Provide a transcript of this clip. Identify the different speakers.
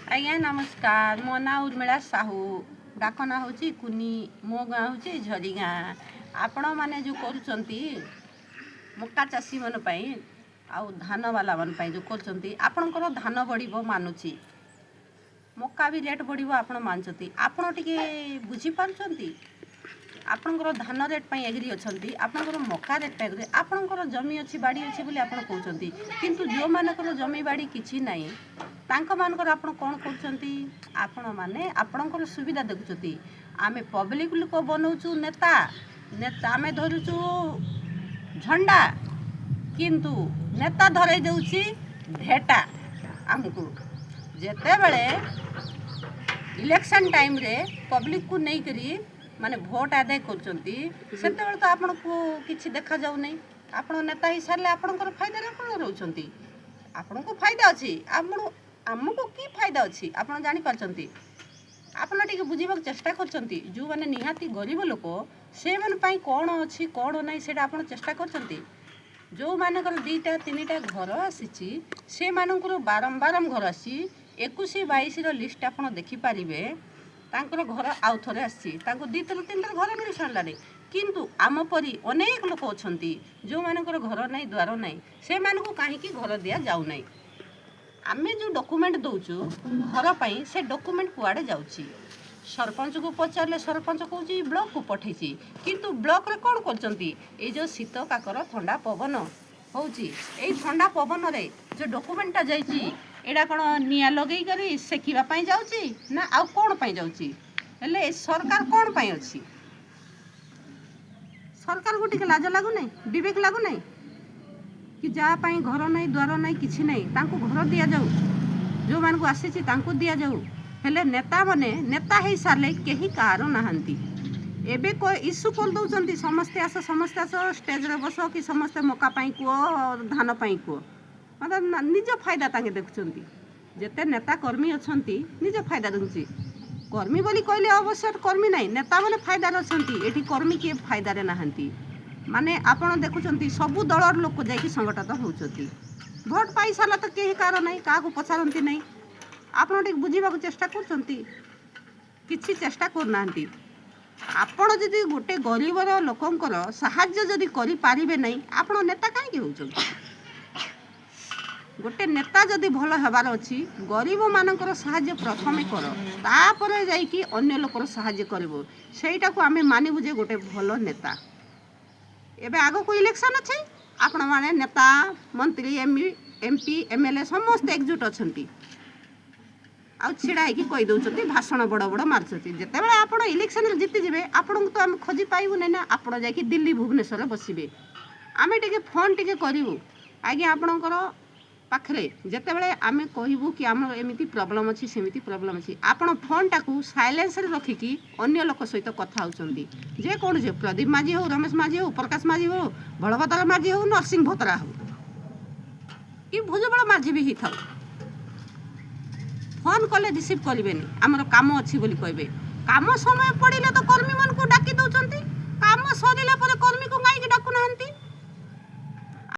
Speaker 1: आज्ञा नमस्कार। मो ना उर्मिला साहू, डाक ना हूँ कुनी, मो गाँ हूँ झरी गाँ। आपण मैंने जो करुँच मक्का चाषी मन आउ धान वाला मन जो कर धान बढ़ मानुची, मक्का भी रेट बढ़ आप मानते आपण टे बुझीपार आपणकर धान रेट पर एग्री अच्छा आपणकर मक्का रेट पर एग्री आपणकर जमी अच्छी बाड़ी अच्छी बोली आप कहते किंतु जो मानकर जमी बाड़ी किसी ना तांक मानकर आपण कौन करछंती आपण माने आपणकर सुविधा देखुछंती। आमे पब्लिक लोक बनाउछु नेता नेता आमे धरुछु झंडा किंतु नेता धरे जाउछि भेटा। आमको जेते बेले इलेक्शन टाइम रे पब्लिक को नहीं करी माने भोट आदाय करछंती सेते बेले तो आपण को किछि देखा जाउ नै। आपण नेता ही सारले आपणकर फायदा रे आपण रहउछंती, आपण को फायदा अछि आमको की फायदा अच्छी आप जापार आपड़ टे बुझा चेष्टा कर जो मैंने निहाती गरीब लोक से कौन अच्छी कौन ना से आप चेष्टा कर जो मानकर 2टा 3टा घर आसी से बारंबार घर आसी 21-22 लिस्ट आप देखिपारे घर आउ थे आसी 2-3 घर मिल सारे किंतु आम परी अनेक लोक अच्छा जो मानकर घर ना द्वार ना से कहीं घर दि जाऊ ना। आमे जो डॉक्यूमेंट दौचु घर पाई से डॉक्यूमेंट कुआडे जाउची सरपंच को पचारे सरपंच कहूँ ब्लॉक को पठेसी किंतु ब्लॉक रे कौन करचंती ए जो शीत काकर ठंडा पवन होउची ए ठंडा पवन रे जो डॉक्यूमेंटा जाइची एडा कोन निया लगेई करी सेकिबा पाई जाउची ना आ कोन पाई जाउची हेले सरकार कोन पाई अछि सरकार को टिके लाज लागु नै विवेक लागु नै कि जहाँ घर ना द्वार ना कि ना घर दि जाऊ जो मान को आसी दि जाऊ हेले नेता माने नेता हो सारे कहीं कार नहांती एबे को इश्यू कर दौरान समस्ते आस स्टेज रे बस कि समस्ते मक्का पाई कह धान पाई कह मतलब निज फायदा तांगे देखुंती जेते नेता कर्मी अच्छा निज फायदा देखुची कर्मी बोली कहले अवश्य कर्मी ना नेता माने फायदा अच्छा ये कर्मी किए फायदा नहांती माने आपण देखुंत सबू दलर लोक जाकि संगठित होती भोट पाई सारा तो कहीं कार ना क्या पचारती ना आपण टे बुझा चेष्टा कर चेष्टा करना आपण जदि गोटे गरीबर लोकंकर साहाय्य जदि करि पारिबे नहीं आपण नेता कहीं हो गोटे नेता जदि भल हेबार अच्छी गरीब मानकर साहाय्य प्रथमे कर तापर जाइकी अन्य लोकर साहाय्य करबो सेटा को आमे मानिबु जे गोटे भल नेता। एबे आगो को इलेक्शन अच्छे आपण माने नेता मंत्री एमपी एमएलए समस्त एकजुट अच्छी आउ छिड़ा होगी कही दौरान भाषण बड़ बड़ मार्चती जिते बड़े आप इलेक्शन जीति जाए आपन को तो आम खोजी पाइबू ना आपड़ जा दिल्ली भुवनेश्वर बसबे आम टे फोन टे करूँ आज्ञा आपणकर पाखे जिते बड़े आम कहूँ कि आम एमती प्रोब्लेम अच्छी सेमती प्रोब्लेम अच्छी आपण फोन टाक साइलेंस रखिकी अन्य लोक सहित कथा होती जे कौन जे प्रदीप माझी हो रमेश माझी हो प्रकाश माझी हो बलभद्र माझी हो नरसिंह भोतरा हो कि भुजबल माझी भी था फोन कले रिसीव करेंगे आमर काम अच्छी बोली कहे काम समय पड़े तो कर्मी मान को डाकी दौरान काम सरिला कर्मी को कहीं डाकू ना